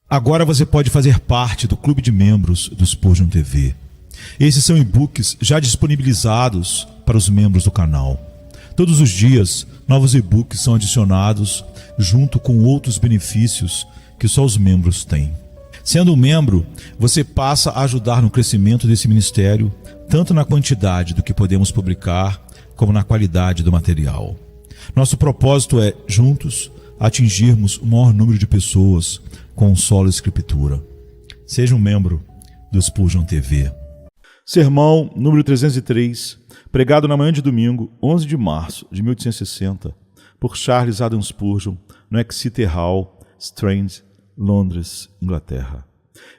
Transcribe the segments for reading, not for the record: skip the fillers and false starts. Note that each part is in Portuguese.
Agora você pode fazer parte do clube de membros do Spurgeon TV. Esses são e-books já disponibilizados para os membros do canal. Todos os dias, novos e-books são adicionados junto com outros benefícios que só os membros têm. Sendo um membro, você passa a ajudar no crescimento desse ministério, tanto na quantidade do que podemos publicar, como na qualidade do material. Nosso propósito é, juntos, atingirmos o maior número de pessoas com solo escritura. Seja um membro do Spurgeon TV. Sermão número 303, pregado na manhã de domingo, 11 de março de 1860, por Charles Haddon Spurgeon, no Exeter Hall, Strand, Londres, Inglaterra.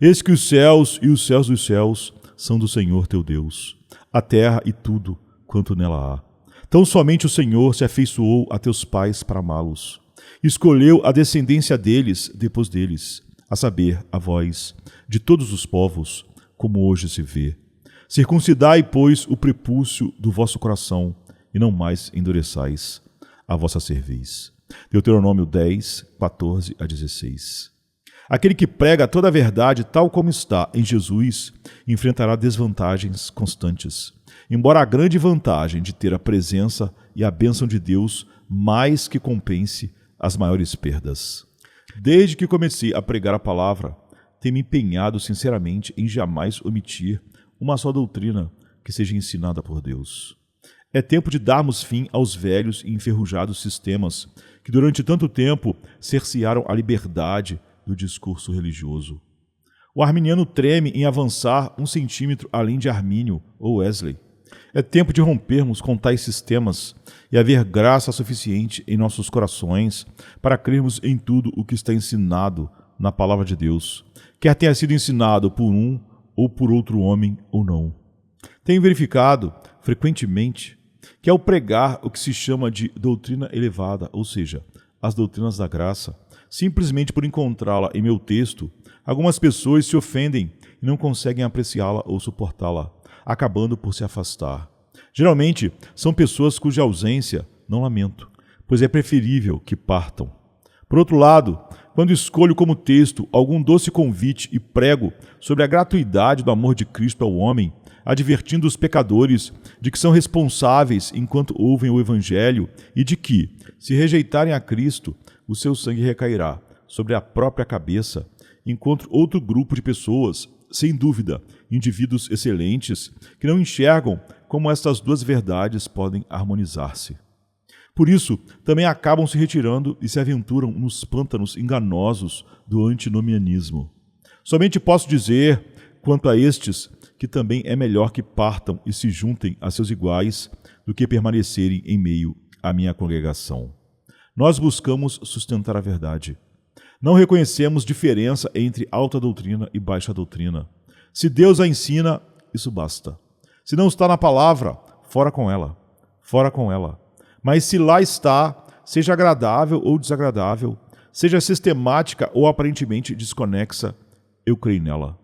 Eis que os céus e os céus dos céus são do Senhor teu Deus, a terra e tudo quanto nela há. Tão somente o Senhor se afeiçoou a teus pais para amá-los. Escolheu a descendência deles depois deles, a saber, a vós, de todos os povos, como hoje se vê. Circuncidai, pois, o prepúcio do vosso coração, e não mais endureçais a vossa cerviz. Deuteronômio 10, 14 a 16. Aquele que prega toda a verdade tal como está em Jesus, enfrentará desvantagens constantes, embora a grande vantagem de ter a presença e a bênção de Deus mais que compense as maiores perdas. Desde que comecei a pregar a palavra, tenho me empenhado sinceramente em jamais omitir uma só doutrina que seja ensinada por Deus. É tempo de darmos fim aos velhos e enferrujados sistemas que durante tanto tempo cercearam a liberdade do discurso religioso. O arminiano treme em avançar 1 centímetro além de Armínio ou Wesley. É tempo de rompermos com tais sistemas e haver graça suficiente em nossos corações para crermos em tudo o que está ensinado na palavra de Deus, quer tenha sido ensinado por um ou por outro homem ou não. Tenho verificado frequentemente que ao pregar o que se chama de doutrina elevada, ou seja, as doutrinas da graça, simplesmente por encontrá-la em meu texto, algumas pessoas se ofendem e não conseguem apreciá-la ou suportá-la, acabando por se afastar. Geralmente, são pessoas cuja ausência não lamento, pois é preferível que partam. Por outro lado, quando escolho como texto algum doce convite e prego sobre a gratuidade do amor de Cristo ao homem, advertindo os pecadores de que são responsáveis enquanto ouvem o Evangelho e de que, se rejeitarem a Cristo, o seu sangue recairá sobre a própria cabeça, encontro outro grupo de pessoas, sem dúvida, indivíduos excelentes, que não enxergam como estas duas verdades podem harmonizar-se. Por isso, também acabam se retirando e se aventuram nos pântanos enganosos do antinomianismo. Somente posso dizer, quanto a estes, que também é melhor que partam e se juntem a seus iguais do que permanecerem em meio à minha congregação. Nós buscamos sustentar a verdade. Não reconhecemos diferença entre alta doutrina e baixa doutrina. Se Deus a ensina, isso basta. Se não está na palavra, fora com ela. Fora com ela. Mas se lá está, seja agradável ou desagradável, seja sistemática ou aparentemente desconexa, eu creio nela.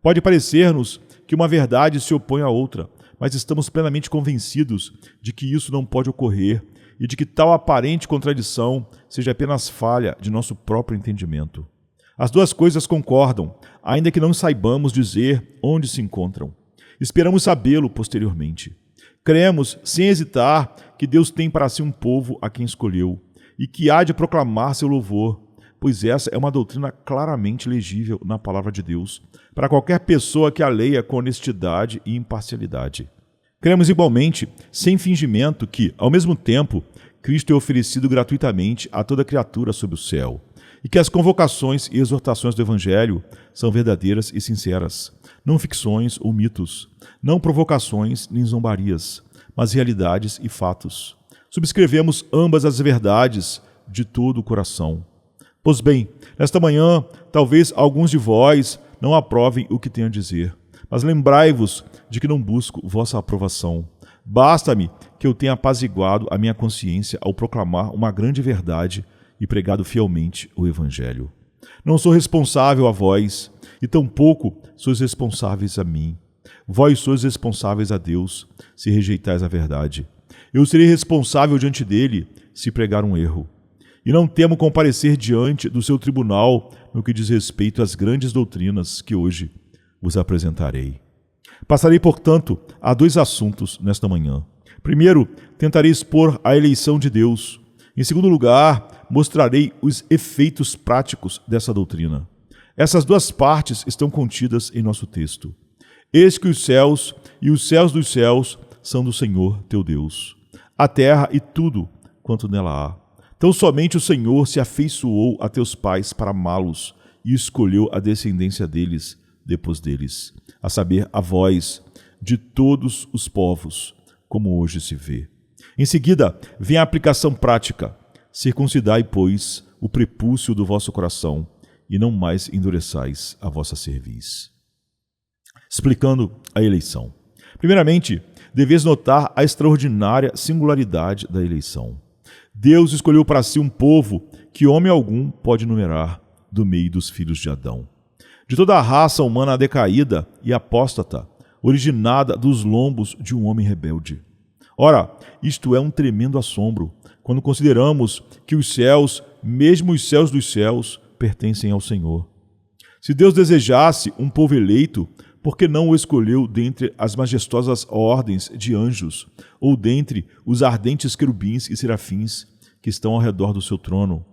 Pode parecer-nos que uma verdade se opõe à outra, mas estamos plenamente convencidos de que isso não pode ocorrer e de que tal aparente contradição seja apenas falha de nosso próprio entendimento. As duas coisas concordam, ainda que não saibamos dizer onde se encontram. Esperamos sabê-lo posteriormente. Cremos, sem hesitar, que Deus tem para si um povo a quem escolheu e que há de proclamar seu louvor, pois essa é uma doutrina claramente legível na palavra de Deus para qualquer pessoa que a leia com honestidade e imparcialidade. Cremos igualmente, sem fingimento, que, ao mesmo tempo, Cristo é oferecido gratuitamente a toda criatura sob o céu, e que as convocações e exortações do Evangelho são verdadeiras e sinceras, não ficções ou mitos, não provocações nem zombarias, mas realidades e fatos. Subscrevemos ambas as verdades de todo o coração. Pois bem, nesta manhã, talvez alguns de vós não aprovem o que tenho a dizer, mas lembrai-vos de que não busco vossa aprovação. Basta-me que eu tenha apaziguado a minha consciência ao proclamar uma grande verdade e pregado fielmente o Evangelho. Não sou responsável a vós, e tampouco sois responsáveis a mim. Vós sois responsáveis a Deus, se rejeitais a verdade. Eu serei responsável diante dele, se pregar um erro. e não temo comparecer diante do seu tribunal no que diz respeito às grandes doutrinas que hoje vos apresentarei. Passarei, portanto, a 2 assuntos nesta manhã. Primeiro, tentarei expor a eleição de Deus. Em segundo lugar, mostrarei os efeitos práticos dessa doutrina. Essas 2 partes estão contidas em nosso texto. Eis que os céus e os céus dos céus são do Senhor teu Deus, a terra e tudo quanto nela há. Tão somente o Senhor se afeiçoou a teus pais para amá-los e escolheu a descendência deles depois deles, a saber, a vós, de todos os povos, como hoje se vê. Em seguida, vem a aplicação prática. Circuncidai, pois, o prepúcio do vosso coração, e não mais endureçais a vossa cerviz. Explicando a eleição. Primeiramente, deveis notar a extraordinária singularidade da eleição. Deus escolheu para si um povo que homem algum pode numerar do meio dos filhos de Adão. De toda a raça humana decaída e apóstata, originada dos lombos de um homem rebelde. Ora, isto é um tremendo assombro, quando consideramos que os céus, mesmo os céus dos céus, pertencem ao Senhor. Se Deus desejasse um povo eleito, por que não o escolheu dentre as majestosas ordens de anjos, ou dentre os ardentes querubins e serafins que estão ao redor do seu trono?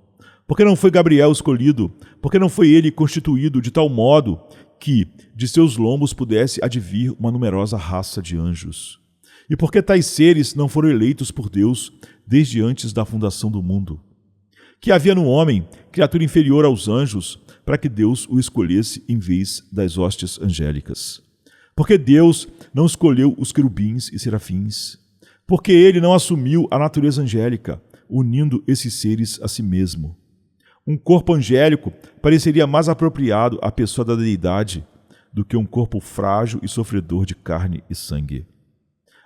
Por que não foi Gabriel escolhido? Por que não foi ele constituído de tal modo que de seus lombos pudesse advir uma numerosa raça de anjos? E por que tais seres não foram eleitos por Deus desde antes da fundação do mundo? Que havia no homem, criatura inferior aos anjos, para que Deus o escolhesse em vez das hostes angélicas? Porque Deus não escolheu os querubins e serafins? Porque ele não assumiu a natureza angélica, unindo esses seres a si mesmo? Um corpo angélico pareceria mais apropriado à pessoa da deidade do que um corpo frágil e sofredor de carne e sangue.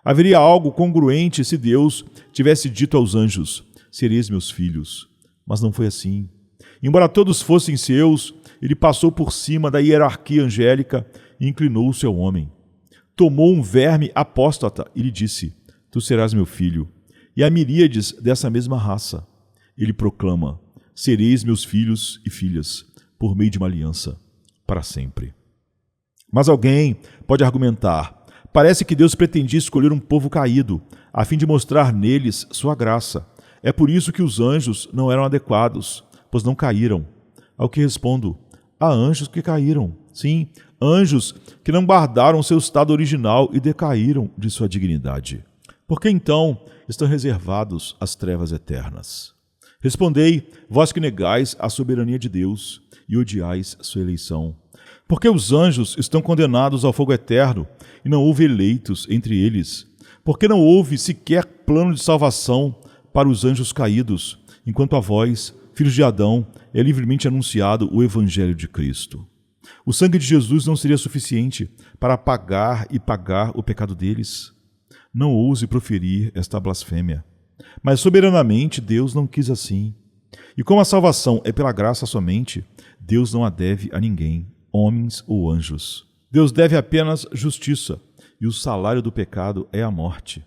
Haveria algo congruente se Deus tivesse dito aos anjos: sereis meus filhos. Mas não foi assim. Embora todos fossem seus, ele passou por cima da hierarquia angélica e inclinou-se ao homem. Tomou um verme apóstata e lhe disse: tu serás meu filho. E a miríades dessa mesma raça. Ele proclama: sereis meus filhos e filhas, por meio de uma aliança, para sempre. Mas alguém pode argumentar: parece que Deus pretendia escolher um povo caído, a fim de mostrar neles sua graça. É por isso que os anjos não eram adequados, pois não caíram. Ao que respondo: há anjos que caíram. Sim, anjos que não guardaram seu estado original e decaíram de sua dignidade. Por que então estão reservados às trevas eternas? Respondei, vós que negais a soberania de Deus e odiais sua eleição. Porque os anjos estão condenados ao fogo eterno e não houve eleitos entre eles? Porque não houve sequer plano de salvação para os anjos caídos, enquanto a vós, filhos de Adão, é livremente anunciado o Evangelho de Cristo. O sangue de Jesus não seria suficiente para pagar o pecado deles? Não ouse proferir esta blasfêmia. Mas soberanamente Deus não quis assim. E como a salvação é pela graça somente, Deus não a deve a ninguém, homens ou anjos. Deus deve apenas justiça, e o salário do pecado é a morte.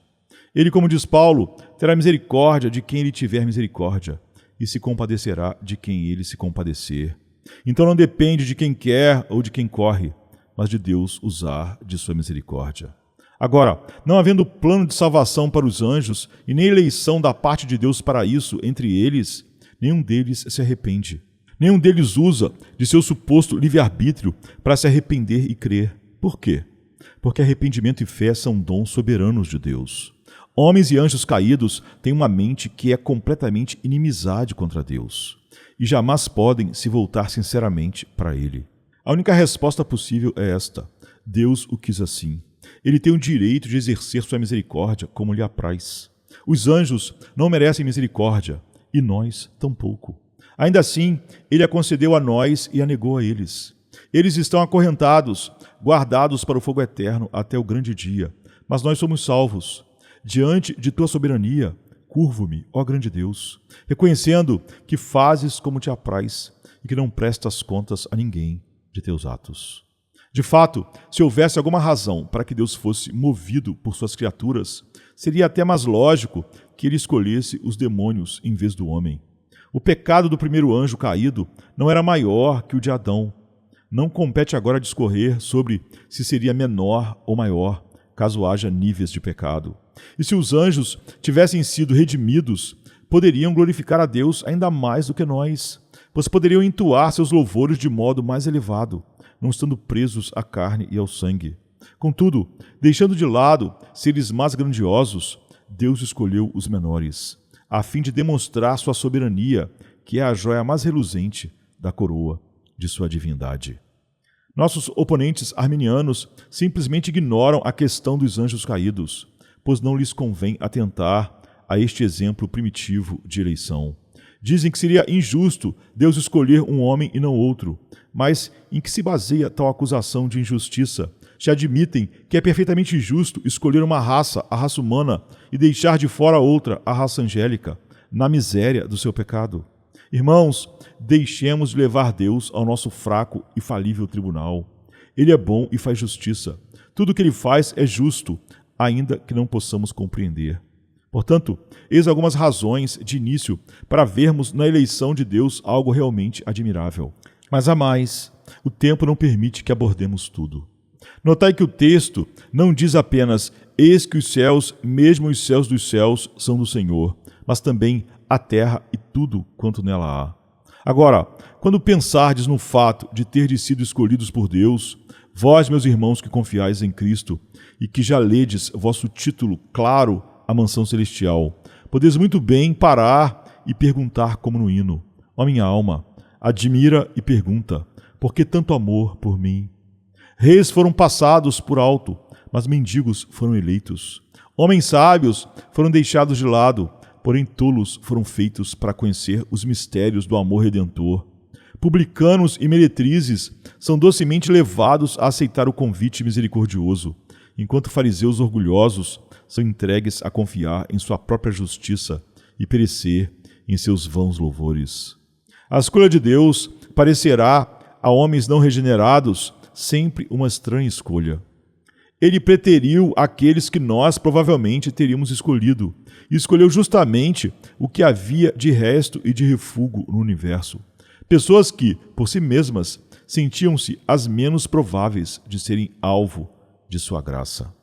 Ele, como diz Paulo, terá misericórdia de quem ele tiver misericórdia, e se compadecerá de quem ele se compadecer. Então não depende de quem quer ou de quem corre, mas de Deus usar de sua misericórdia. Agora, não havendo plano de salvação para os anjos e nem eleição da parte de Deus para isso entre eles, nenhum deles se arrepende. Nenhum deles usa de seu suposto livre-arbítrio para se arrepender e crer. Por quê? Porque arrependimento e fé são dons soberanos de Deus. Homens e anjos caídos têm uma mente que é completamente inimizade contra Deus e jamais podem se voltar sinceramente para Ele. A única resposta possível é esta: Deus o quis assim. Ele tem o direito de exercer sua misericórdia como lhe apraz. Os anjos não merecem misericórdia e nós tampouco. Ainda assim, Ele a concedeu a nós e a negou a eles. Eles estão acorrentados, guardados para o fogo eterno até o grande dia, mas nós somos salvos. Diante de tua soberania, curvo-me, ó grande Deus, reconhecendo que fazes como te apraz e que não prestas contas a ninguém de teus atos. De fato, se houvesse alguma razão para que Deus fosse movido por suas criaturas, seria até mais lógico que ele escolhesse os demônios em vez do homem. O pecado do primeiro anjo caído não era maior que o de Adão. Não compete agora discorrer sobre se seria menor ou maior, caso haja níveis de pecado. E se os anjos tivessem sido redimidos, poderiam glorificar a Deus ainda mais do que nós, pois poderiam entoar seus louvores de modo mais elevado, não estando presos à carne e ao sangue. Contudo, deixando de lado seres mais grandiosos, Deus escolheu os menores, a fim de demonstrar sua soberania, que é a joia mais reluzente da coroa de sua divindade. Nossos oponentes arminianos simplesmente ignoram a questão dos anjos caídos, pois não lhes convém atentar a este exemplo primitivo de eleição. Dizem que seria injusto Deus escolher um homem e não outro, mas em que se baseia tal acusação de injustiça? Já admitem que é perfeitamente justo escolher uma raça, a raça humana, e deixar de fora outra, a raça angélica, na miséria do seu pecado. Irmãos, deixemos de levar Deus ao nosso fraco e falível tribunal. Ele é bom e faz justiça. Tudo o que ele faz é justo, ainda que não possamos compreender. Portanto, eis algumas razões de início para vermos na eleição de Deus algo realmente admirável. Mas há mais, o tempo não permite que abordemos tudo. Notai que o texto não diz apenas eis que os céus, mesmo os céus dos céus, são do Senhor, mas também a terra e tudo quanto nela há. Agora, quando pensardes no fato de terdes sido escolhidos por Deus, vós, meus irmãos que confiais em Cristo e que já ledes vosso título claro à mansão celestial, podeis muito bem parar e perguntar como no hino: ó minha alma, admira e pergunta, por que tanto amor por mim? Reis foram passados por alto, mas mendigos foram eleitos. Homens sábios foram deixados de lado, porém tolos foram feitos para conhecer os mistérios do amor redentor. Publicanos e meretrizes são docemente levados a aceitar o convite misericordioso, enquanto fariseus orgulhosos são entregues a confiar em sua própria justiça e perecer em seus vãos louvores. A escolha de Deus parecerá a homens não regenerados sempre uma estranha escolha. Ele preteriu aqueles que nós provavelmente teríamos escolhido, e escolheu justamente o que havia de resto e de refúgio no universo. Pessoas que, por si mesmas, sentiam-se as menos prováveis de serem alvo de sua graça.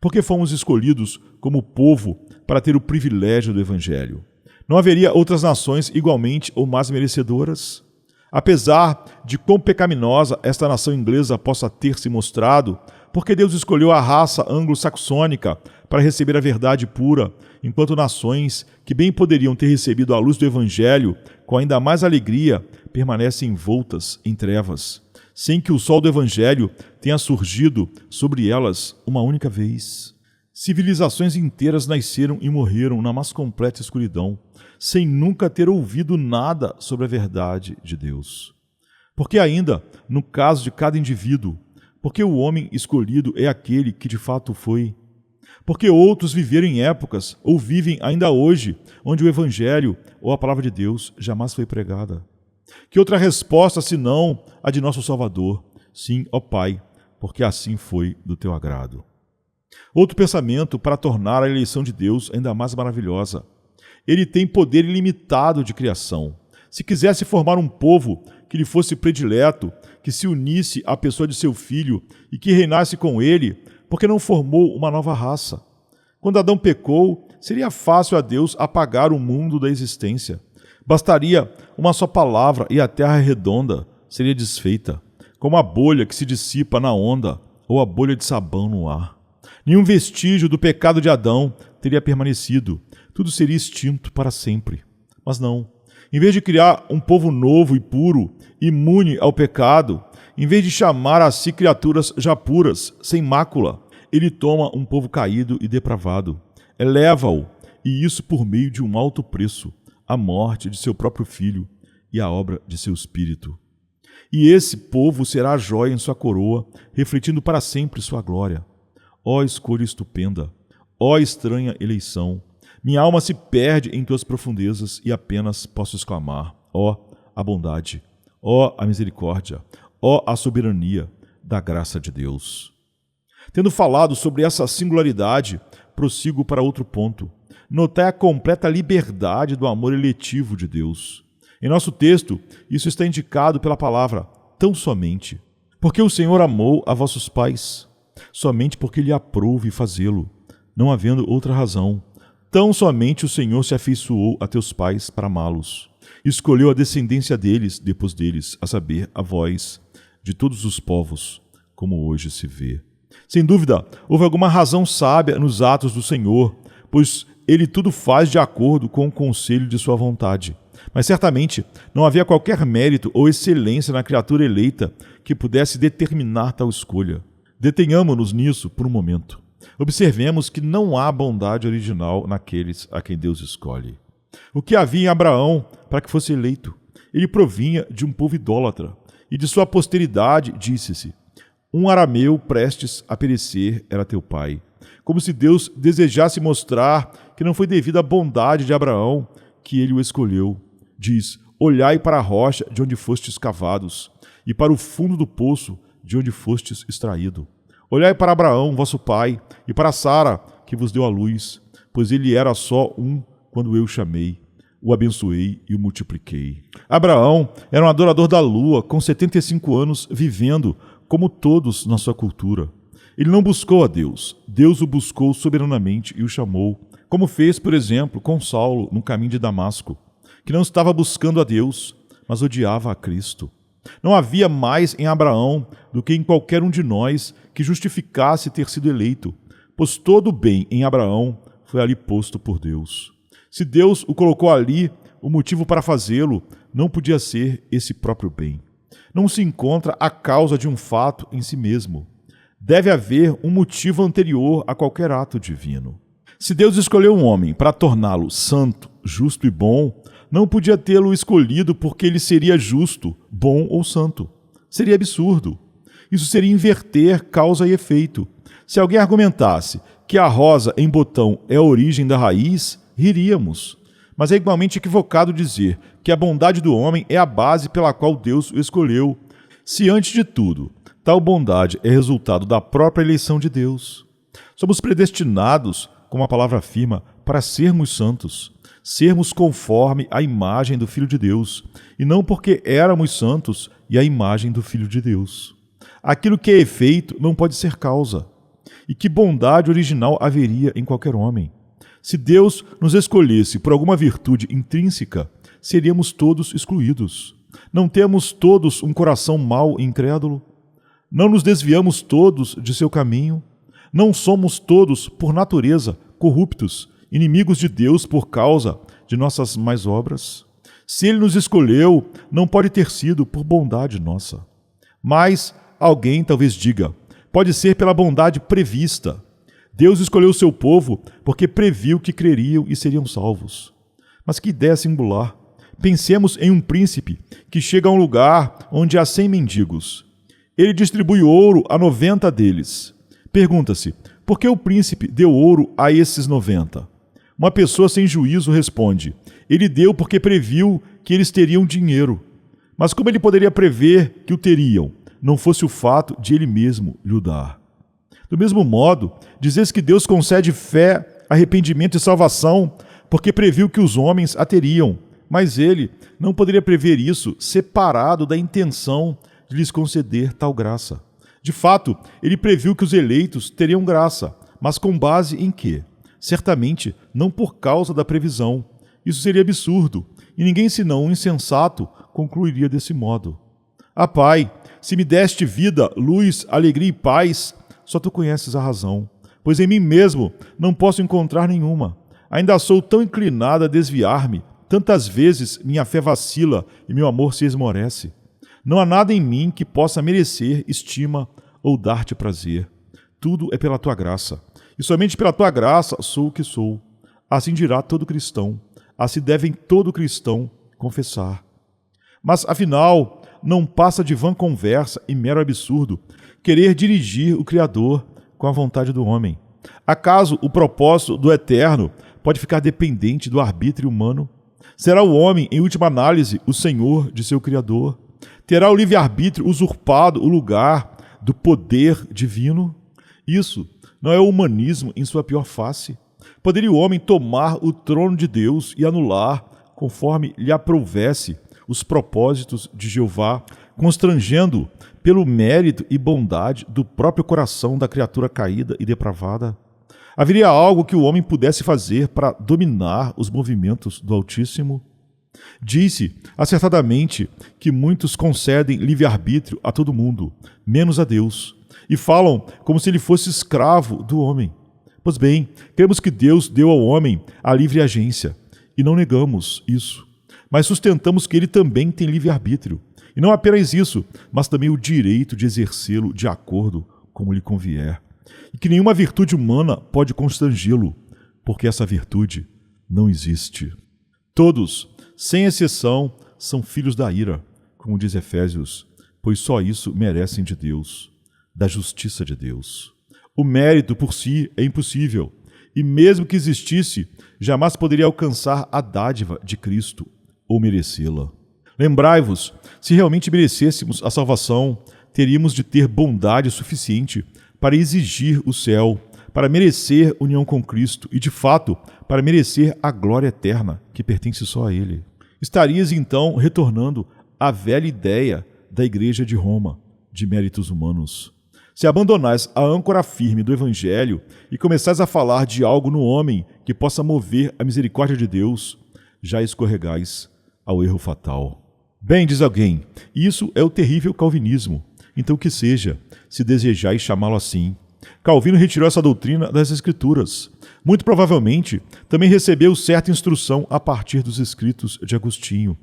Porque fomos escolhidos como povo para ter o privilégio do Evangelho. Não haveria outras nações igualmente ou mais merecedoras? Apesar de quão pecaminosa esta nação inglesa possa ter se mostrado, porque Deus escolheu a raça anglo-saxônica para receber a verdade pura, enquanto nações que bem poderiam ter recebido a luz do Evangelho com ainda mais alegria permanecem envoltas em trevas, sem que o sol do Evangelho tenha surgido sobre elas uma única vez. Civilizações inteiras nasceram e morreram na mais completa escuridão, sem nunca ter ouvido nada sobre a verdade de Deus. Porque ainda, no caso de cada indivíduo, porque o homem escolhido é aquele que de fato foi. Porque outros viveram em épocas, ou vivem ainda hoje, onde o Evangelho ou a palavra de Deus jamais foi pregada. Que outra resposta senão a de nosso Salvador? Sim, ó Pai, porque assim foi do teu agrado. Outro pensamento para tornar a eleição de Deus ainda mais maravilhosa. Ele tem poder ilimitado de criação. Se quisesse formar um povo que lhe fosse predileto, que se unisse à pessoa de seu filho e que reinasse com ele, por que não formou uma nova raça? Quando Adão pecou, seria fácil a Deus apagar o mundo da existência. Bastaria uma só palavra e a terra redonda seria desfeita, como a bolha que se dissipa na onda ou a bolha de sabão no ar. Nenhum vestígio do pecado de Adão teria permanecido. Tudo seria extinto para sempre. Mas não. Em vez de criar um povo novo e puro, imune ao pecado, em vez de chamar a si criaturas já puras, sem mácula, ele toma um povo caído e depravado, eleva-o, e isso por meio de um alto preço, a morte de seu próprio filho e a obra de seu espírito. E esse povo será a joia em sua coroa, refletindo para sempre sua glória. Ó escolha estupenda, ó estranha eleição, minha alma se perde em tuas profundezas e apenas posso exclamar: ó a bondade, ó a misericórdia, ó a soberania da graça de Deus. Tendo falado sobre essa singularidade, prossigo para outro ponto. Notai a completa liberdade do amor eletivo de Deus. Em nosso texto, isso está indicado pela palavra tão somente. Porque o Senhor amou a vossos pais, somente porque lhe aprouve fazê-lo, não havendo outra razão. Tão somente o Senhor se afeiçoou a teus pais para amá-los. Escolheu a descendência deles, depois deles, a saber, a vós, de todos os povos, como hoje se vê. Sem dúvida, houve alguma razão sábia nos atos do Senhor, pois Ele tudo faz de acordo com o conselho de sua vontade. Mas certamente não havia qualquer mérito ou excelência na criatura eleita que pudesse determinar tal escolha. Detenhamo-nos nisso por um momento. Observemos que não há bondade original naqueles a quem Deus escolhe. O que havia em Abraão para que fosse eleito? Ele provinha de um povo idólatra, e de sua posteridade disse-se: um arameu prestes a perecer era teu pai. Como se Deus desejasse mostrar que não foi devido à bondade de Abraão que ele o escolheu. Diz: olhai para a rocha de onde fostes cavados, e para o fundo do poço de onde fostes extraído. Olhai para Abraão, vosso pai, e para Sara, que vos deu a luz, pois ele era só um quando eu o chamei, o abençoei e o multipliquei. Abraão era um adorador da lua, com 75 anos, vivendo como todos na sua cultura. Ele não buscou a Deus, Deus o buscou soberanamente e o chamou, como fez, por exemplo, com Saulo no caminho de Damasco, que não estava buscando a Deus, mas odiava a Cristo. Não havia mais em Abraão do que em qualquer um de nós que justificasse ter sido eleito, pois todo o bem em Abraão foi ali posto por Deus. Se Deus o colocou ali, o motivo para fazê-lo não podia ser esse próprio bem. Não se encontra a causa de um fato em si mesmo. Deve haver um motivo anterior a qualquer ato divino. Se Deus escolheu um homem para torná-lo santo, justo e bom, não podia tê-lo escolhido porque ele seria justo, bom ou santo. Seria absurdo. Isso seria inverter causa e efeito. Se alguém argumentasse que a rosa em botão é a origem da raiz, riríamos. Mas é igualmente equivocado dizer que a bondade do homem é a base pela qual Deus o escolheu, se antes de tudo, tal bondade é resultado da própria eleição de Deus. Somos predestinados, como a palavra afirma, para sermos santos, sermos conforme a imagem do Filho de Deus, e não porque éramos santos e a imagem do Filho de Deus. Aquilo que é efeito não pode ser causa. E que bondade original haveria em qualquer homem? Se Deus nos escolhesse por alguma virtude intrínseca, seríamos todos excluídos. Não temos todos um coração mau e incrédulo? Não nos desviamos todos de seu caminho? Não somos todos, por natureza, corruptos, inimigos de Deus por causa de nossas más obras? Se Ele nos escolheu, não pode ter sido por bondade nossa. Mas alguém talvez diga: pode ser pela bondade prevista. Deus escolheu o seu povo porque previu que creriam e seriam salvos. Mas que ideia singular! Pensemos em um príncipe que chega a um lugar onde há 100 mendigos. Ele distribui ouro a 90 deles. Pergunta-se: por que o príncipe deu ouro a esses 90? Uma pessoa sem juízo responde: ele deu porque previu que eles teriam dinheiro. Mas como ele poderia prever que o teriam, não fosse o fato de ele mesmo lhe dar? Do mesmo modo, dizes que Deus concede fé, arrependimento e salvação porque previu que os homens a teriam, mas ele não poderia prever isso separado da intenção de lhes conceder tal graça. De fato, ele previu que os eleitos teriam graça, mas com base em quê? Certamente não por causa da previsão. Isso seria absurdo, e ninguém senão um insensato concluiria desse modo. Ah, Pai, se me deste vida, luz, alegria e paz, só tu conheces a razão, pois em mim mesmo não posso encontrar nenhuma. Ainda sou tão inclinado a desviar-me, tantas vezes minha fé vacila e meu amor se esmorece. Não há nada em mim que possa merecer estima ou dar-te prazer. Tudo é pela tua graça, e somente pela tua graça sou o que sou. Assim dirá todo cristão, assim devem todo cristão confessar. Mas, afinal, não passa de vã conversa e mero absurdo querer dirigir o Criador com a vontade do homem. Acaso o propósito do Eterno pode ficar dependente do arbítrio humano? Será o homem, em última análise, o senhor de seu Criador? Terá o livre-arbítrio usurpado o lugar do poder divino? Isso não é o humanismo em sua pior face? Poderia o homem tomar o trono de Deus e anular, conforme lhe aprouvesse, os propósitos de Jeová, constrangendo pelo mérito e bondade do próprio coração da criatura caída e depravada? Haveria algo que o homem pudesse fazer para dominar os movimentos do Altíssimo? Disse, acertadamente, que muitos concedem livre-arbítrio a todo mundo, menos a Deus, e falam como se ele fosse escravo do homem. Pois bem, cremos que Deus deu ao homem a livre agência, e não negamos isso, mas sustentamos que ele também tem livre-arbítrio, e não apenas isso, mas também o direito de exercê-lo de acordo como lhe convier, e que nenhuma virtude humana pode constrangê-lo, porque essa virtude não existe. Todos, sem exceção, são filhos da ira, como diz Efésios, pois só isso merecem de Deus, da justiça de Deus. O mérito por si é impossível, e mesmo que existisse, jamais poderia alcançar a dádiva de Cristo ou merecê-la. Lembrai-vos, se realmente merecêssemos a salvação, teríamos de ter bondade suficiente para exigir o céu, para merecer união com Cristo e, de fato, para merecer a glória eterna que pertence só a Ele. Estarias, então, retornando à velha ideia da Igreja de Roma, de méritos humanos. Se abandonais a âncora firme do Evangelho e começais a falar de algo no homem que possa mover a misericórdia de Deus, já escorregais ao erro fatal. Bem, diz alguém, isso é o terrível calvinismo. Então que seja, se desejais chamá-lo assim. Calvino retirou essa doutrina das Escrituras. Muito provavelmente, também recebeu certa instrução a partir dos escritos de Agostinho.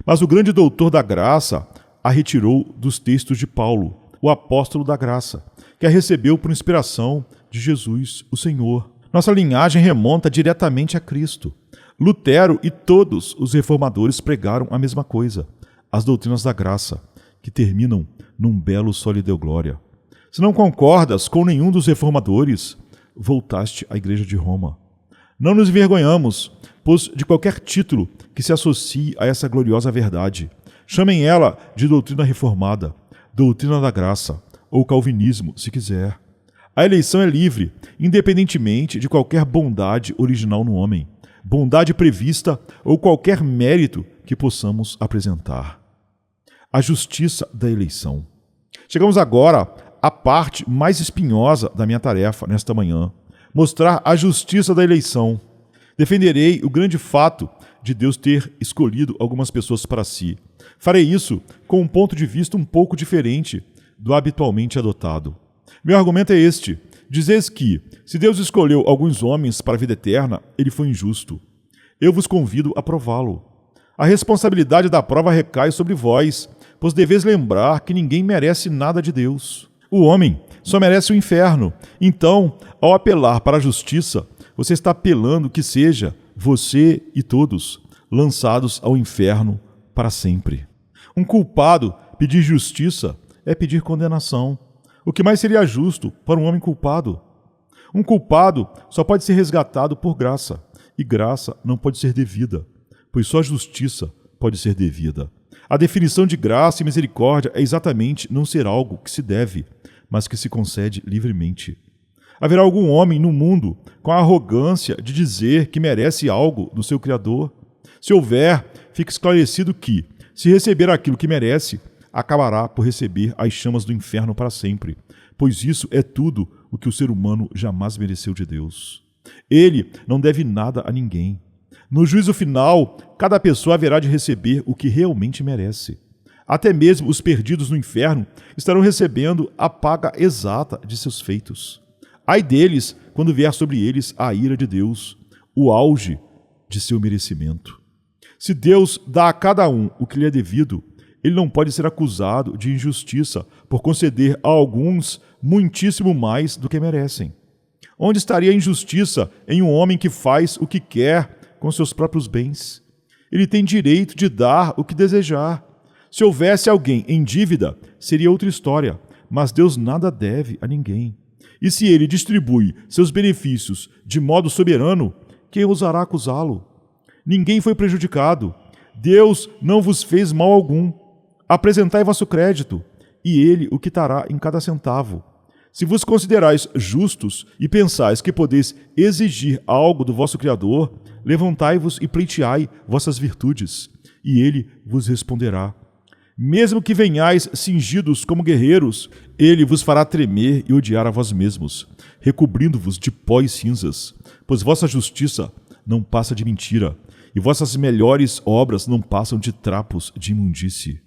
Mas o grande doutor da graça a retirou dos textos de Paulo, o apóstolo da graça, que a recebeu por inspiração de Jesus, o Senhor. Nossa linhagem remonta diretamente a Cristo. Lutero e todos os reformadores pregaram a mesma coisa, as doutrinas da graça, que terminam num belo soli deo glória. Se não concordas com nenhum dos reformadores, voltaste à Igreja de Roma. Não nos envergonhamos, pois de qualquer título que se associe a essa gloriosa verdade. Chamem ela de doutrina reformada, doutrina da graça, ou calvinismo, se quiser. A eleição é livre, independentemente de qualquer bondade original no homem, bondade prevista ou qualquer mérito que possamos apresentar. A justiça da eleição. Chegamos agora à parte mais espinhosa da minha tarefa nesta manhã, mostrar a justiça da eleição. Defenderei o grande fato de Deus ter escolhido algumas pessoas para si. Farei isso com um ponto de vista um pouco diferente do habitualmente adotado. Meu argumento é este: dizeis que, se Deus escolheu alguns homens para a vida eterna, ele foi injusto. Eu vos convido a prová-lo. A responsabilidade da prova recai sobre vós, pois deveis lembrar que ninguém merece nada de Deus. O homem só merece o inferno. Então, ao apelar para a justiça, você está apelando que seja você e todos lançados ao inferno para sempre. Um culpado pedir justiça é pedir condenação. O que mais seria justo para um homem culpado? Um culpado só pode ser resgatado por graça, e graça não pode ser devida, pois só justiça pode ser devida. A definição de graça e misericórdia é exatamente não ser algo que se deve, mas que se concede livremente. Haverá algum homem no mundo com a arrogância de dizer que merece algo do seu Criador? Se houver, fique esclarecido que, se receber aquilo que merece, acabará por receber as chamas do inferno para sempre, pois isso é tudo o que o ser humano jamais mereceu de Deus. Ele não deve nada a ninguém. No juízo final, cada pessoa haverá de receber o que realmente merece. Até mesmo os perdidos no inferno estarão recebendo a paga exata de seus feitos. Ai deles quando vier sobre eles a ira de Deus, o auge de seu merecimento. Se Deus dá a cada um o que lhe é devido, ele não pode ser acusado de injustiça por conceder a alguns muitíssimo mais do que merecem. Onde estaria a injustiça em um homem que faz o que quer com seus próprios bens? Ele tem direito de dar o que desejar. Se houvesse alguém em dívida, seria outra história, mas Deus nada deve a ninguém. E se ele distribui seus benefícios de modo soberano, quem ousará acusá-lo? Ninguém foi prejudicado. Deus não vos fez mal algum. Apresentai vosso crédito, e ele o quitará em cada centavo. Se vos considerais justos e pensais que podeis exigir algo do vosso Criador, levantai-vos e pleiteai vossas virtudes, e ele vos responderá. Mesmo que venhais cingidos como guerreiros, ele vos fará tremer e odiar a vós mesmos, recobrindo-vos de pó e cinzas, pois vossa justiça não passa de mentira, e vossas melhores obras não passam de trapos de imundície.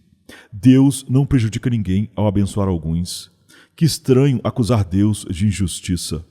Deus não prejudica ninguém ao abençoar alguns. Que estranho acusar Deus de injustiça.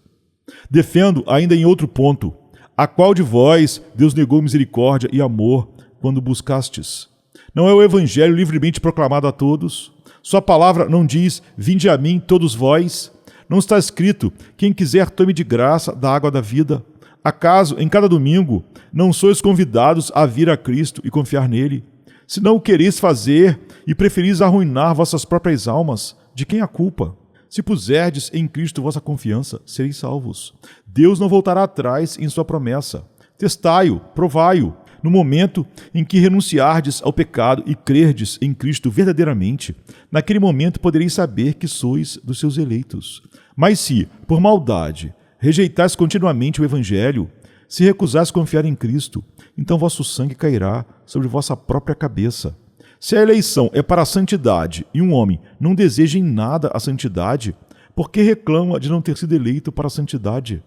Defendo ainda em outro ponto. A qual de vós Deus negou misericórdia e amor quando buscastes? Não é o evangelho livremente proclamado a todos? Sua palavra não diz, vinde a mim todos vós? Não está escrito, quem quiser tome de graça da água da vida? Acaso, em cada domingo, não sois convidados a vir a Cristo e confiar nele? Se não o quereis fazer e preferis arruinar vossas próprias almas, de quem a culpa? Se puserdes em Cristo vossa confiança, sereis salvos. Deus não voltará atrás em sua promessa. Testai-o, provai-o. No momento em que renunciardes ao pecado e crerdes em Cristo verdadeiramente, naquele momento podereis saber que sois dos seus eleitos. Mas se, por maldade, rejeitais continuamente o Evangelho, se recusais confiar em Cristo, então vosso sangue cairá sobre vossa própria cabeça. Se a eleição é para a santidade e um homem não deseja em nada a santidade, por que reclama de não ter sido eleito para a santidade?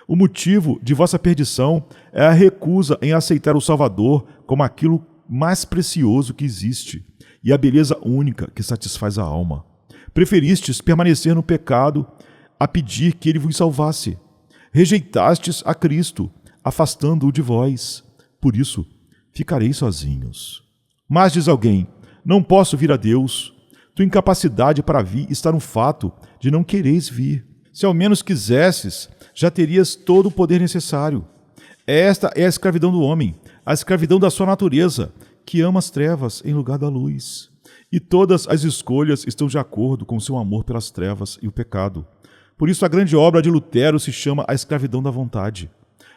O motivo de vossa perdição é a recusa em aceitar o Salvador como aquilo mais precioso que existe e a beleza única que satisfaz a alma. Preferistes permanecer no pecado a pedir que ele vos salvasse. Rejeitastes a Cristo, afastando-o de vós. Por isso, ficareis sozinhos. Mas diz alguém, não posso vir a Deus. Tua incapacidade para vir está no fato de não quereis vir. Se ao menos quisesses, já terias todo o poder necessário. Esta é a escravidão do homem, a escravidão da sua natureza, que ama as trevas em lugar da luz. E todas as escolhas estão de acordo com seu amor pelas trevas e o pecado. Por isso a grande obra de Lutero se chama a escravidão da vontade.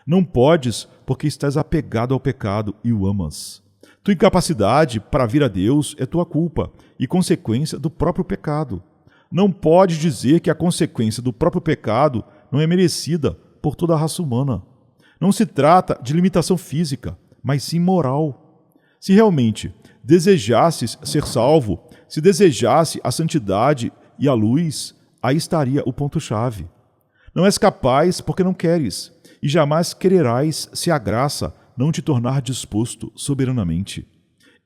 Não podes, porque estás apegado ao pecado e o amas. Tua incapacidade para vir a Deus é tua culpa e consequência do próprio pecado. Não pode dizer que a consequência do próprio pecado não é merecida por toda a raça humana. Não se trata de limitação física, mas sim moral. Se realmente desejasses ser salvo, se desejasse a santidade e a luz, aí estaria o ponto-chave. Não és capaz porque não queres, e jamais quererás se a graça não te tornar disposto soberanamente.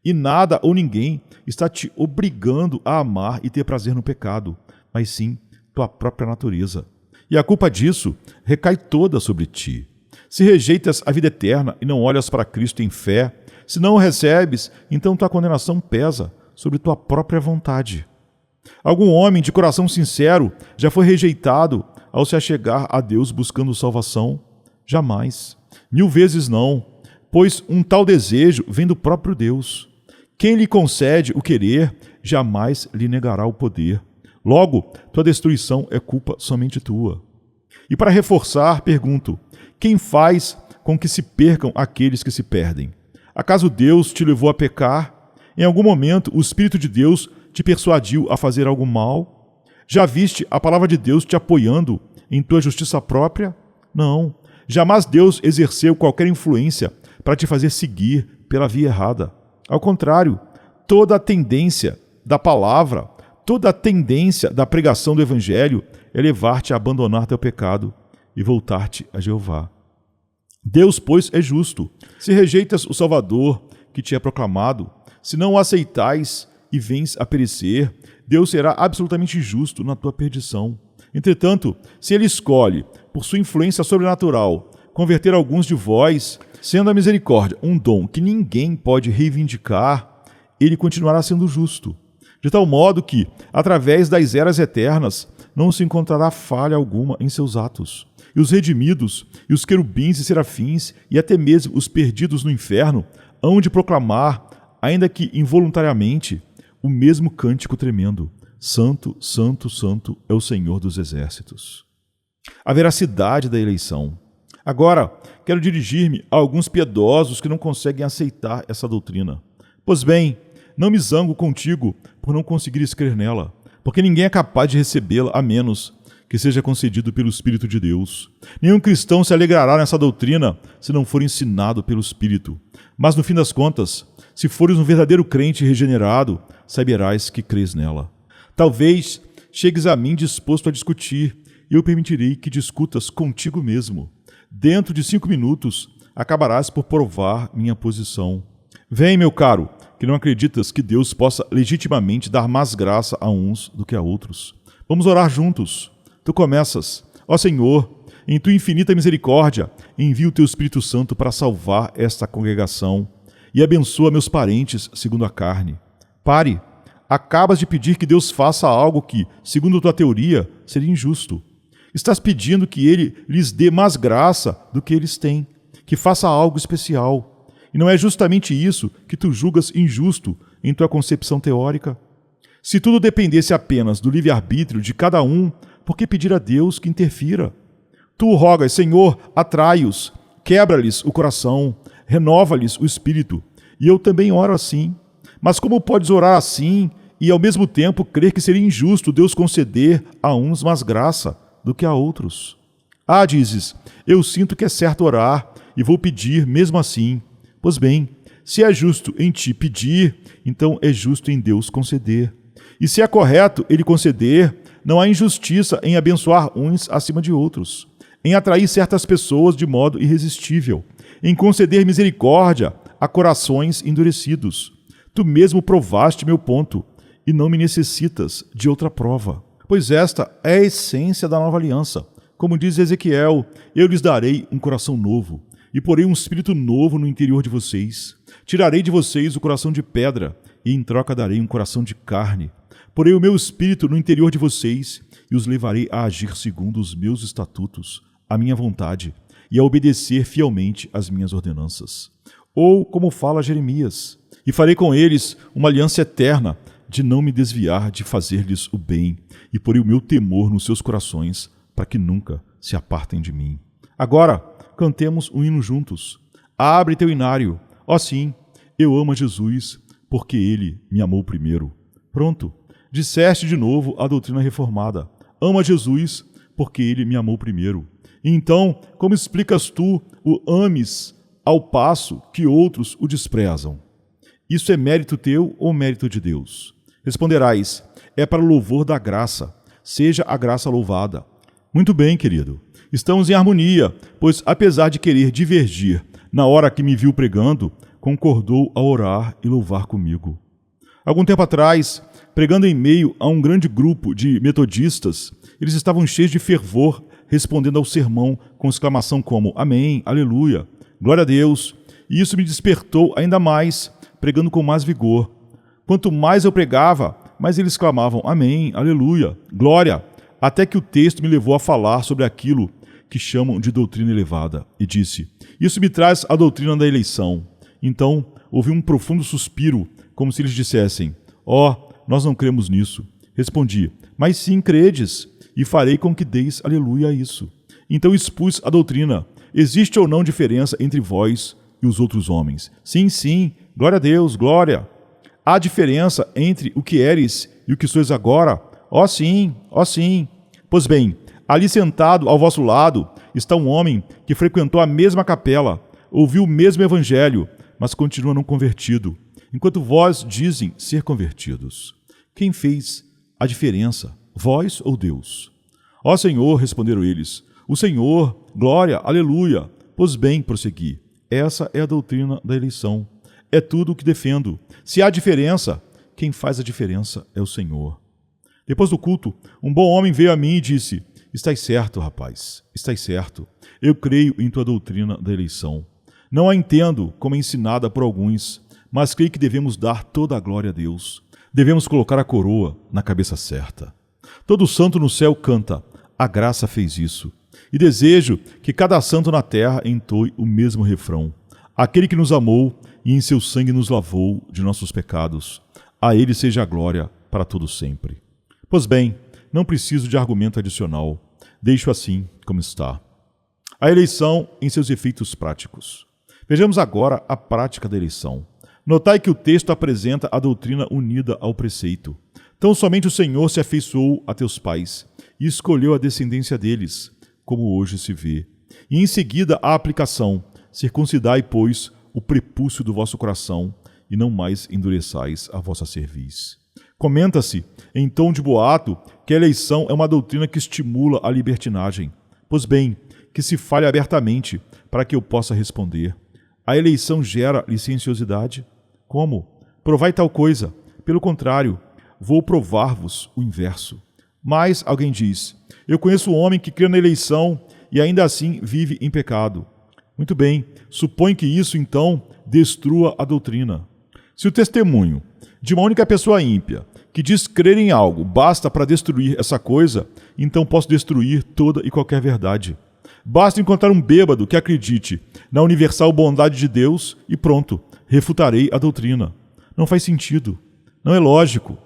E nada ou ninguém está te obrigando a amar e ter prazer no pecado, mas sim tua própria natureza. E a culpa disso recai toda sobre ti. Se rejeitas a vida eterna e não olhas para Cristo em fé, se não o recebes, então tua condenação pesa sobre tua própria vontade. Algum homem de coração sincero já foi rejeitado ao se achegar a Deus buscando salvação? Jamais. 1000 vezes não. Pois um tal desejo vem do próprio Deus. Quem lhe concede o querer, jamais lhe negará o poder. Logo, tua destruição é culpa somente tua. E para reforçar, pergunto, quem faz com que se percam aqueles que se perdem? Acaso Deus te levou a pecar? Em algum momento, o Espírito de Deus te persuadiu a fazer algo mal? Já viste a palavra de Deus te apoiando em tua justiça própria? Não. Jamais Deus exerceu qualquer influência para te fazer seguir pela via errada. Ao contrário, toda a tendência da palavra, toda a tendência da pregação do Evangelho é levar-te a abandonar teu pecado e voltar-te a Jeová. Deus, pois, é justo. Se rejeitas o Salvador que te é proclamado, se não o aceitais e vens a perecer, Deus será absolutamente justo na tua perdição. Entretanto, se Ele escolhe, por sua influência sobrenatural, converter alguns de vós, sendo a misericórdia um dom que ninguém pode reivindicar, Ele continuará sendo justo. De tal modo que, através das eras eternas, não se encontrará falha alguma em seus atos. E os redimidos, e os querubins e serafins, e até mesmo os perdidos no inferno, hão de proclamar, ainda que involuntariamente, o mesmo cântico tremendo: Santo, Santo, Santo é o Senhor dos Exércitos. A veracidade da eleição. Agora, quero dirigir-me a alguns piedosos que não conseguem aceitar essa doutrina. Pois bem, não me zango contigo por não conseguires crer nela, porque ninguém é capaz de recebê-la a menos que que seja concedido pelo Espírito de Deus. Nenhum cristão se alegrará nessa doutrina se não for ensinado pelo Espírito. Mas no fim das contas, se fores um verdadeiro crente regenerado, saberás que crês nela. Talvez chegues a mim disposto a discutir, e eu permitirei que discutas contigo mesmo. Dentro de 5 minutos, acabarás por provar minha posição. Vem, meu caro, que não acreditas que Deus possa legitimamente dar mais graça a uns do que a outros. Vamos orar juntos. Tu começas: ó Senhor, em tua infinita misericórdia, envia o teu Espírito Santo para salvar esta congregação e abençoa meus parentes segundo a carne. Pare, acabas de pedir que Deus faça algo que, segundo tua teoria, seria injusto. Estás pedindo que Ele lhes dê mais graça do que eles têm, que faça algo especial. E não é justamente isso que tu julgas injusto em tua concepção teórica? Se tudo dependesse apenas do livre-arbítrio de cada um, por que pedir a Deus que interfira? Tu rogas: Senhor, atrai-os, quebra-lhes o coração, renova-lhes o espírito. E eu também oro assim. Mas como podes orar assim e ao mesmo tempo crer que seria injusto Deus conceder a uns mais graça do que a outros? Ah, dizes, eu sinto que é certo orar e vou pedir mesmo assim. Pois bem, se é justo em ti pedir, então é justo em Deus conceder. E se é correto Ele conceder, não há injustiça em abençoar uns acima de outros, em atrair certas pessoas de modo irresistível, em conceder misericórdia a corações endurecidos. Tu mesmo provaste meu ponto, e não me necessitas de outra prova. Pois esta é a essência da nova aliança. Como diz Ezequiel, eu lhes darei um coração novo, e porei um espírito novo no interior de vocês. Tirarei de vocês o coração de pedra, e em troca darei um coração de carne. Porei o meu espírito no interior de vocês, e os levarei a agir segundo os meus estatutos, a minha vontade, e a obedecer fielmente às minhas ordenanças. Ou, como fala Jeremias, e farei com eles uma aliança eterna, de não me desviar de fazer-lhes o bem, e porei o meu temor nos seus corações, para que nunca se apartem de mim. Agora, cantemos um hino juntos. Abre teu inário. Ó sim, eu amo a Jesus, porque Ele me amou primeiro. Pronto, disseste de novo a doutrina reformada. Amo a Jesus, porque Ele me amou primeiro. Então, como explicas tu o ames ao passo que outros o desprezam? Isso é mérito teu ou mérito de Deus? Responderás, é para o louvor da graça. Seja a graça louvada. Muito bem, querido. Estamos em harmonia, pois apesar de querer divergir, na hora que me viu pregando, concordou a orar e louvar comigo. Algum tempo atrás, pregando em meio a um grande grupo de metodistas, eles estavam cheios de fervor, respondendo ao sermão com exclamação como Amém, Aleluia, Glória a Deus. E isso me despertou ainda mais, pregando com mais vigor. Quanto mais eu pregava, mais eles clamavam Amém, Aleluia, Glória, até que o texto me levou a falar sobre aquilo que chamam de doutrina elevada, e disse, isso me traz a doutrina da eleição. Então, ouvi um profundo suspiro, como se eles dissessem, nós não cremos nisso. Respondi, mas sim credes, e farei com que deis aleluia a isso. Então expus a doutrina, existe ou não diferença entre vós e os outros homens? Sim, sim, glória a Deus, glória. Há diferença entre o que eres e o que sois agora? Ó sim, ó sim. Pois bem, ali sentado ao vosso lado está um homem que frequentou a mesma capela, ouviu o mesmo evangelho, mas continua não convertido, enquanto vós dizem ser convertidos. Quem fez a diferença, vós ou Deus? Ó Senhor, responderam eles, o Senhor, glória, aleluia. Pois bem, prossegui, essa é a doutrina da eleição. É tudo o que defendo. Se há diferença, quem faz a diferença é o Senhor. Depois do culto, um bom homem veio a mim e disse, estás certo, rapaz, estás certo. Eu creio em tua doutrina da eleição. Não a entendo como é ensinada por alguns, mas creio que devemos dar toda a glória a Deus. Devemos colocar a coroa na cabeça certa. Todo santo no céu canta, a graça fez isso. E desejo que cada santo na terra entoe o mesmo refrão. Aquele que nos amou e em seu sangue nos lavou de nossos pecados. A ele seja a glória para todo sempre. Pois bem, não preciso de argumento adicional. Deixo assim como está. A eleição em seus efeitos práticos. Vejamos agora a prática da eleição. Notai que o texto apresenta a doutrina unida ao preceito. Tão somente o Senhor se afeiçoou a teus pais, e escolheu a descendência deles, como hoje se vê. E em seguida a aplicação: circuncidai, pois, o prepúcio do vosso coração, e não mais endureçais a vossa cerviz. Comenta-se, em tom de boato, que a eleição é uma doutrina que estimula a libertinagem. Pois bem, que se fale abertamente, para que eu possa responder. A eleição gera licenciosidade? Como? Provai tal coisa. Pelo contrário, vou provar-vos o inverso. Mas, alguém diz, eu conheço um homem que crê na eleição e ainda assim vive em pecado. Muito bem, supõe que isso, então, destrua a doutrina. Se o testemunho de uma única pessoa ímpia, que diz crer em algo, basta para destruir essa coisa, então posso destruir toda e qualquer verdade. Basta encontrar um bêbado que acredite na universal bondade de Deus e pronto, refutarei a doutrina. Não faz sentido. Não é lógico.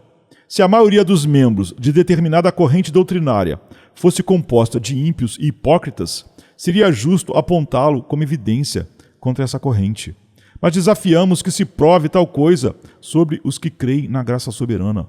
Se a maioria dos membros de determinada corrente doutrinária fosse composta de ímpios e hipócritas, seria justo apontá-lo como evidência contra essa corrente. Mas desafiamos que se prove tal coisa sobre os que creem na graça soberana.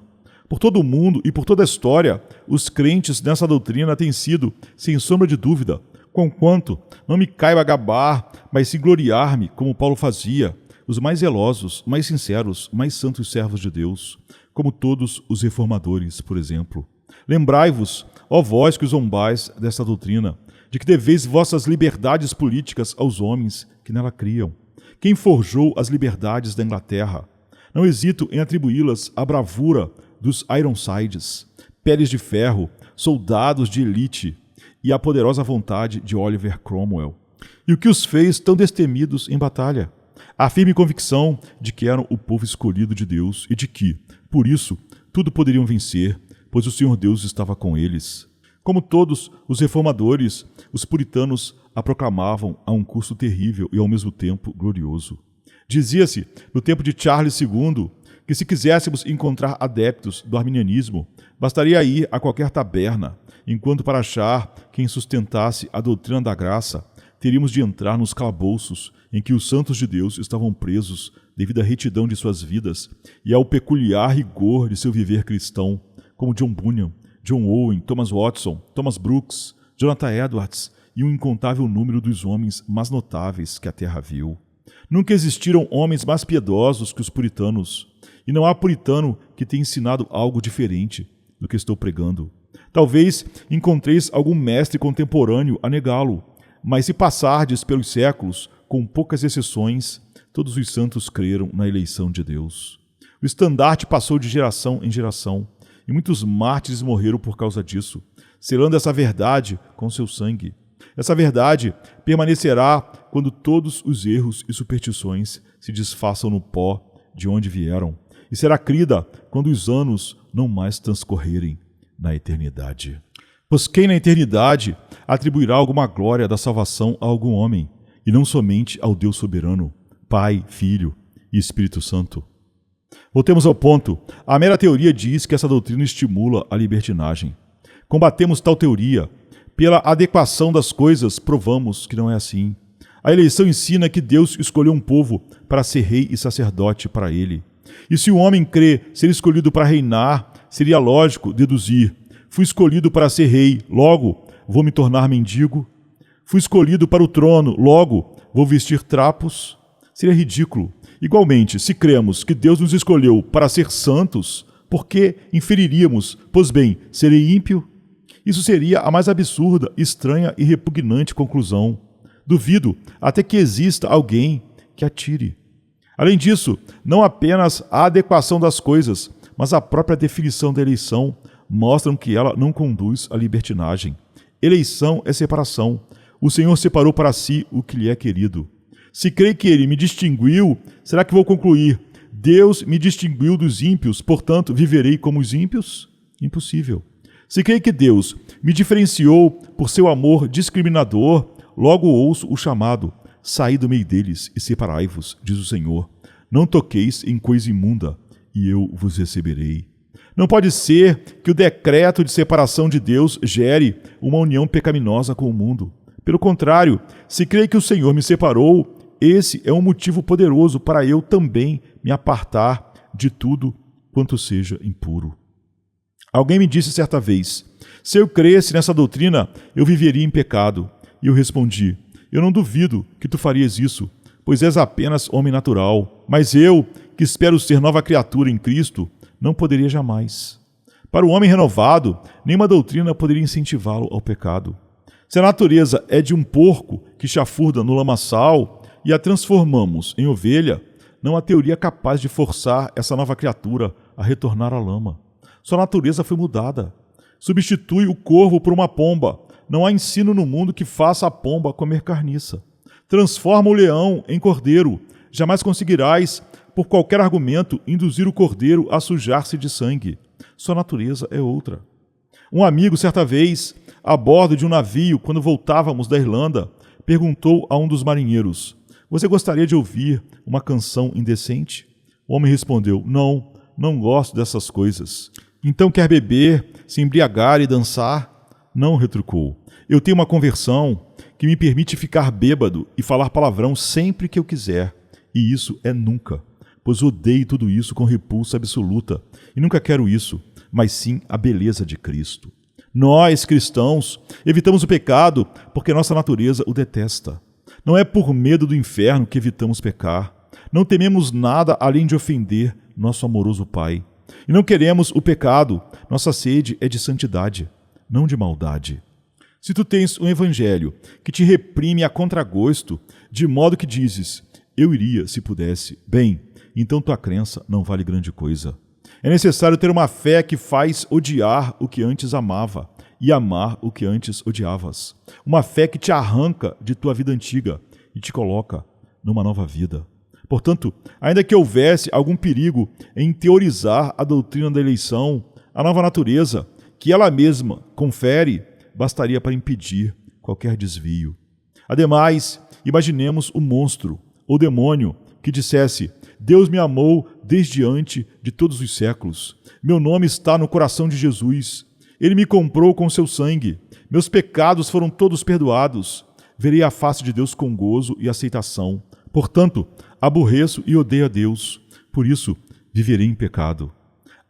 Por todo o mundo e por toda a história, os crentes nessa doutrina têm sido, sem sombra de dúvida, conquanto não me caiba gabar, mas sim gloriar-me, como Paulo fazia, os mais zelosos, mais sinceros, mais santos servos de Deus, como todos os reformadores, por exemplo. Lembrai-vos, ó vós que zombais desta doutrina, de que deveis vossas liberdades políticas aos homens que nela criam. Quem forjou as liberdades da Inglaterra? Não hesito em atribuí-las à bravura dos Ironsides, peles de ferro, soldados de elite e à poderosa vontade de Oliver Cromwell. E o que os fez tão destemidos em batalha? A firme convicção de que eram o povo escolhido de Deus e de que, por isso, tudo poderiam vencer, pois o Senhor Deus estava com eles. Como todos os reformadores, os puritanos a proclamavam a um custo terrível e ao mesmo tempo glorioso. Dizia-se, no tempo de Charles II, que se quiséssemos encontrar adeptos do arminianismo, bastaria ir a qualquer taberna, enquanto para achar quem sustentasse a doutrina da graça, teríamos de entrar nos calabouços em que os santos de Deus estavam presos devido à retidão de suas vidas e ao peculiar rigor de seu viver cristão, como John Bunyan, John Owen, Thomas Watson, Thomas Brooks, Jonathan Edwards e um incontável número dos homens mais notáveis que a terra viu. Nunca existiram homens mais piedosos que os puritanos, e não há puritano que tenha ensinado algo diferente do que estou pregando. Talvez encontreis algum mestre contemporâneo a negá-lo, mas se passardes pelos séculos, com poucas exceções, todos os santos creram na eleição de Deus. O estandarte passou de geração em geração, e muitos mártires morreram por causa disso, selando essa verdade com seu sangue. Essa verdade permanecerá quando todos os erros e superstições se desfaçam no pó de onde vieram, e será crida quando os anos não mais transcorrerem na eternidade. Pois quem na eternidade atribuirá alguma glória da salvação a algum homem, e não somente ao Deus soberano, Pai, Filho e Espírito Santo? Voltemos ao ponto. A mera teoria diz que essa doutrina estimula a libertinagem. Combatemos tal teoria. Pela adequação das coisas, provamos que não é assim. A eleição ensina que Deus escolheu um povo para ser rei e sacerdote para ele. E se o homem crê ser escolhido para reinar, seria lógico deduzir: fui escolhido para ser rei, logo vou me tornar mendigo. Fui escolhido para o trono, logo vou vestir trapos. Seria ridículo. Igualmente, se cremos que Deus nos escolheu para ser santos, por que inferiríamos, pois bem, serei ímpio? Isso seria a mais absurda, estranha e repugnante conclusão. Duvido até que exista alguém que a tire. Além disso, não apenas a adequação das coisas, mas a própria definição da eleição mostram que ela não conduz à libertinagem. Eleição é separação. O Senhor separou para si o que lhe é querido. Se creio que ele me distinguiu, será que vou concluir: Deus me distinguiu dos ímpios, portanto viverei como os ímpios? Impossível. Se creio que Deus me diferenciou por seu amor discriminador, logo ouço o chamado: saí do meio deles e separai-vos, diz o Senhor. Não toqueis em coisa imunda, e eu vos receberei. Não pode ser que o decreto de separação de Deus gere uma união pecaminosa com o mundo. Pelo contrário, se creio que o Senhor me separou, esse é um motivo poderoso para eu também me apartar de tudo quanto seja impuro. Alguém me disse certa vez: Se eu cresce nessa doutrina, eu viveria em pecado. E eu respondi: eu não duvido que tu farias isso, pois és apenas homem natural. Mas eu, que espero ser nova criatura em Cristo, não poderia jamais. Para o homem renovado, nenhuma doutrina poderia incentivá-lo ao pecado. Se a natureza é de um porco que chafurda no lamaçal e a transformamos em ovelha, não há teoria capaz de forçar essa nova criatura a retornar à lama. Sua natureza foi mudada. Substitui o corvo por uma pomba. Não há ensino no mundo que faça a pomba comer carniça. Transforma o leão em cordeiro. Jamais conseguirás, por qualquer argumento, induzir o cordeiro a sujar-se de sangue. Sua natureza é outra. Um amigo, certa vez, a bordo de um navio, quando voltávamos da Irlanda, perguntou a um dos marinheiros: você gostaria de ouvir uma canção indecente? O homem respondeu: não gosto dessas coisas. Então quer beber, se embriagar e dançar? Não, retrucou. Eu tenho uma conversão que me permite ficar bêbado e falar palavrão sempre que eu quiser. E isso é nunca, pois odeio tudo isso com repulsa absoluta. E nunca quero isso, mas sim a beleza de Cristo. Nós, cristãos, evitamos o pecado porque nossa natureza o detesta. Não é por medo do inferno que evitamos pecar. Não tememos nada além de ofender nosso amoroso Pai. E não queremos o pecado. Nossa sede é de santidade, não de maldade. Se tu tens um evangelho que te reprime a contragosto, de modo que dizes: eu iria se pudesse, bem, então tua crença não vale grande coisa. É necessário ter uma fé que faz odiar o que antes amava e amar o que antes odiavas. Uma fé que te arranca de tua vida antiga e te coloca numa nova vida. Portanto, ainda que houvesse algum perigo em teorizar a doutrina da eleição, a nova natureza, que ela mesma confere, bastaria para impedir qualquer desvio. Ademais, imaginemos o monstro, ou demônio, que dissesse: Deus me amou desde antes de todos os séculos. Meu nome está no coração de Jesus. Ele me comprou com seu sangue. Meus pecados foram todos perdoados. Verei a face de Deus com gozo e aceitação. Portanto, aborreço e odeio a Deus. Por isso, viverei em pecado.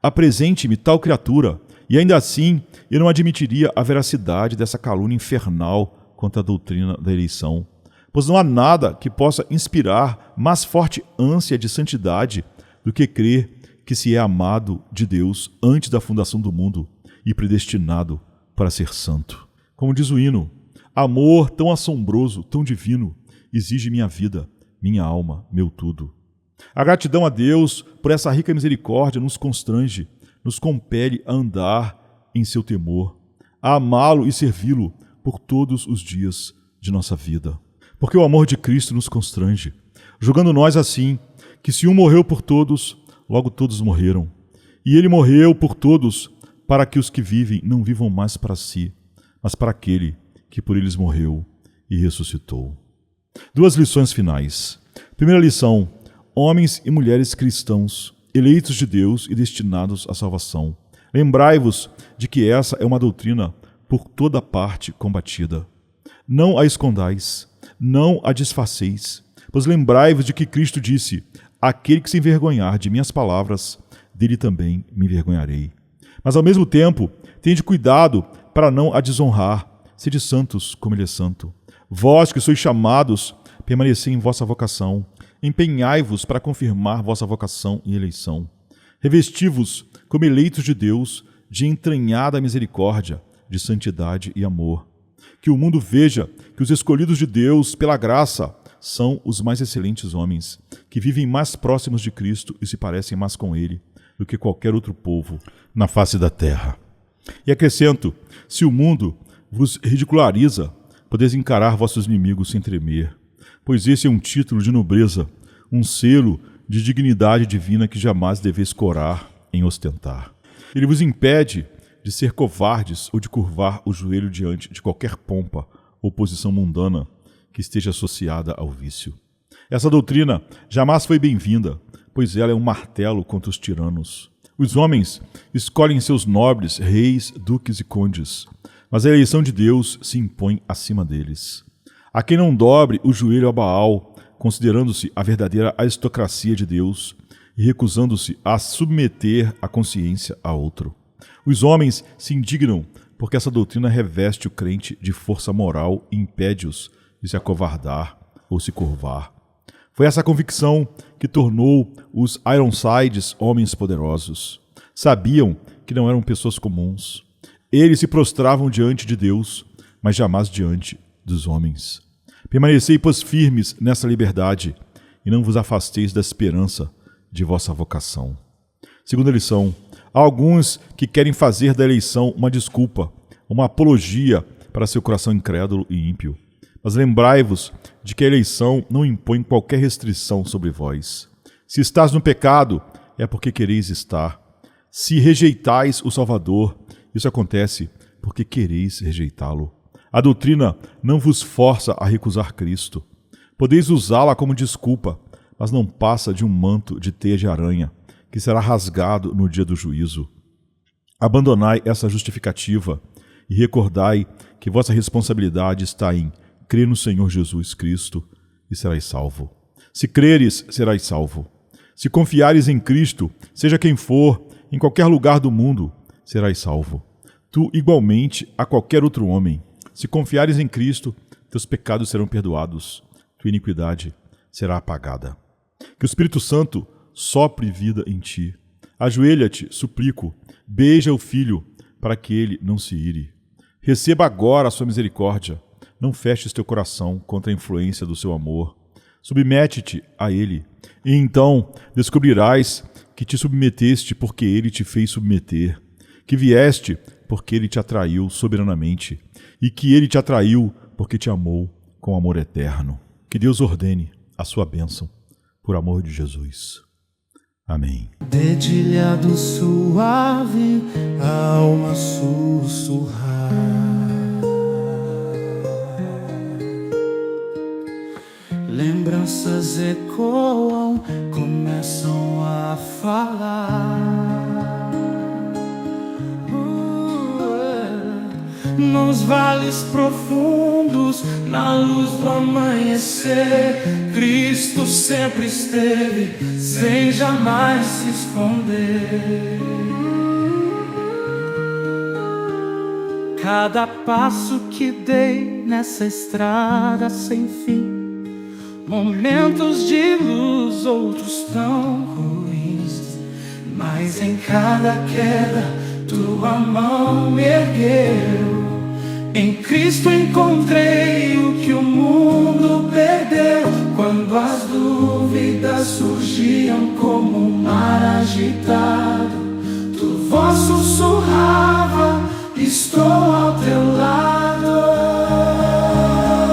Apresente-me tal criatura, e ainda assim eu não admitiria a veracidade dessa calúnia infernal contra a doutrina da eleição. Pois não há nada que possa inspirar mais forte ânsia de santidade do que crer que se é amado de Deus antes da fundação do mundo e predestinado para ser santo. Como diz o hino: amor tão assombroso, tão divino, exige minha vida, minha alma, meu tudo. A gratidão a Deus por essa rica misericórdia nos constrange, nos compele a andar em seu temor, a amá-lo e servi-lo por todos os dias de nossa vida. Porque o amor de Cristo nos constrange, julgando nós assim, que se um morreu por todos, logo todos morreram. E ele morreu por todos, para que os que vivem não vivam mais para si, mas para aquele que por eles morreu e ressuscitou. Duas lições finais. Primeira lição: homens e mulheres cristãos, eleitos de Deus e destinados à salvação. Lembrai-vos de que essa é uma doutrina por toda parte combatida. Não a escondais, não a disfarceis, pois lembrai-vos de que Cristo disse: aquele que se envergonhar de minhas palavras, dele também me envergonharei. Mas ao mesmo tempo, tende cuidado para não a desonrar. Sede santos como ele é santo. Vós que sois chamados, permanecei em vossa vocação. Empenhai-vos para confirmar vossa vocação e eleição. Revesti-vos como eleitos de Deus, de entranhada misericórdia, de santidade e amor. Que o mundo veja que os escolhidos de Deus, pela graça, são os mais excelentes homens, que vivem mais próximos de Cristo e se parecem mais com Ele do que qualquer outro povo na face da terra. E acrescento: se o mundo vos ridiculariza, podeis encarar vossos inimigos sem tremer, pois esse é um título de nobreza, um selo de dignidade divina que jamais deveis corar em ostentar. Ele vos impede de ser covardes ou de curvar o joelho diante de qualquer pompa ou posição mundana que esteja associada ao vício. Essa doutrina jamais foi bem-vinda, pois ela é um martelo contra os tiranos. Os homens escolhem seus nobres, reis, duques e condes, mas a eleição de Deus se impõe acima deles. A quem não dobre o joelho a Baal, considerando-se a verdadeira aristocracia de Deus e recusando-se a submeter a consciência a outro. Os homens se indignam porque essa doutrina reveste o crente de força moral e impede-os de se acovardar ou se curvar. Foi essa convicção que tornou os Ironsides homens poderosos. Sabiam que não eram pessoas comuns. Eles se prostravam diante de Deus, mas jamais diante dos homens. Permanecei, pois, firmes nessa liberdade, e não vos afasteis da esperança de vossa vocação. Segunda lição: há alguns que querem fazer da eleição uma desculpa, uma apologia para seu coração incrédulo e ímpio. Mas lembrai-vos de que a eleição não impõe qualquer restrição sobre vós. Se estás no pecado, é porque quereis estar. Se rejeitais o Salvador, isso acontece porque quereis rejeitá-lo. A doutrina não vos força a recusar Cristo. Podeis usá-la como desculpa, mas não passa de um manto de teia de aranha, que será rasgado no dia do juízo. Abandonai essa justificativa e recordai que vossa responsabilidade está em crer no Senhor Jesus Cristo e serais salvo. Se creres, serás salvo. Se confiares em Cristo, seja quem for, em qualquer lugar do mundo, serás salvo. Tu, igualmente, a qualquer outro homem. Se confiares em Cristo, teus pecados serão perdoados, tua iniquidade será apagada. Que o Espírito Santo sopre vida em ti. Ajoelha-te, suplico, beija o Filho, para que ele não se ire. Receba agora a sua misericórdia. Não feches teu coração contra a influência do seu amor. Submete-te a ele, e então descobrirás que te submeteste porque ele te fez submeter, que vieste porque ele te atraiu soberanamente, e que ele te atraiu porque te amou com amor eterno. Que Deus ordene a sua bênção, por amor de Jesus. Amém. Dedilhado suave, a alma sussurrar. Lembranças ecoam, começam a falar. Nos vales profundos, na luz do amanhecer, Cristo sempre esteve, sem jamais se esconder. Cada passo que dei nessa estrada sem fim, momentos de luz, outros tão ruins, mas em cada queda tua mão me ergueu. Em Cristo encontrei o que o mundo perdeu. Quando as dúvidas surgiam como um mar agitado, tua voz sussurrava: estou ao teu lado.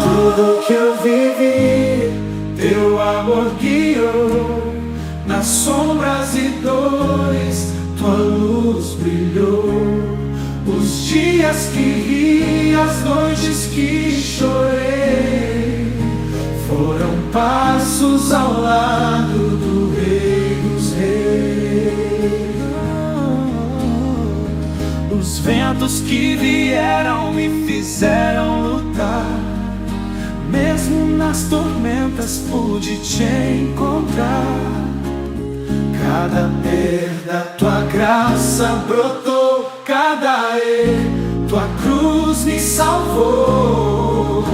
Tudo que eu vivi, teu amor guiou. Nas sombras e dores, tua luz brilhou. Os dias que ri, as noites que chorei, foram passos ao lado do Rei dos Reis. Os ventos que vieram me fizeram lutar, mesmo nas tormentas pude te encontrar. Cada perda, tua graça brotou, cada erro, tua cruz me salvou.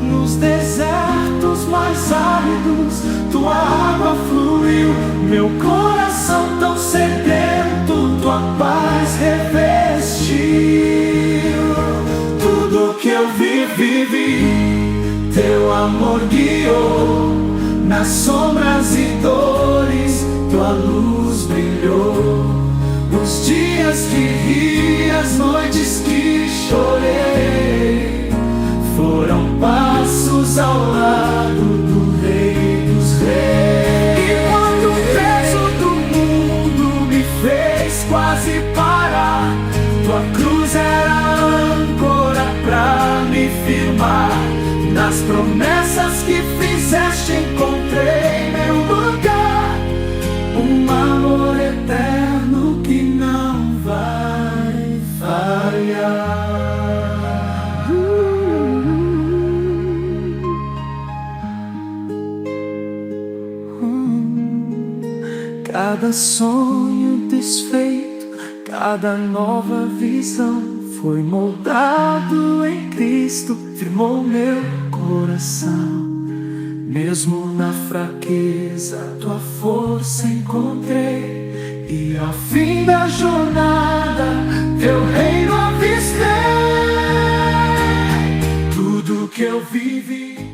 Nos desertos mais áridos, tua água fluiu. Meu coração tão sedento, tua paz revestiu. Tudo que eu vivi, teu amor guiou. Nas sombras e dores, tua luz brilhou. Os dias que ri, as noites que chorei, foram passos ao lado do Rei dos Reis. E quando o peso do mundo me fez quase parar, tua cruz era a âncora pra me firmar. Nas promessas que fizeste encontrei meu lugar, um amor eterno que não vai falhar. Cada sonho desfeito, cada nova visão Foi moldado em Cristo, firmou meu coração. Mesmo na fraqueza, tua força encontrei, e ao fim da jornada, teu reino avistei. Tudo que eu vivi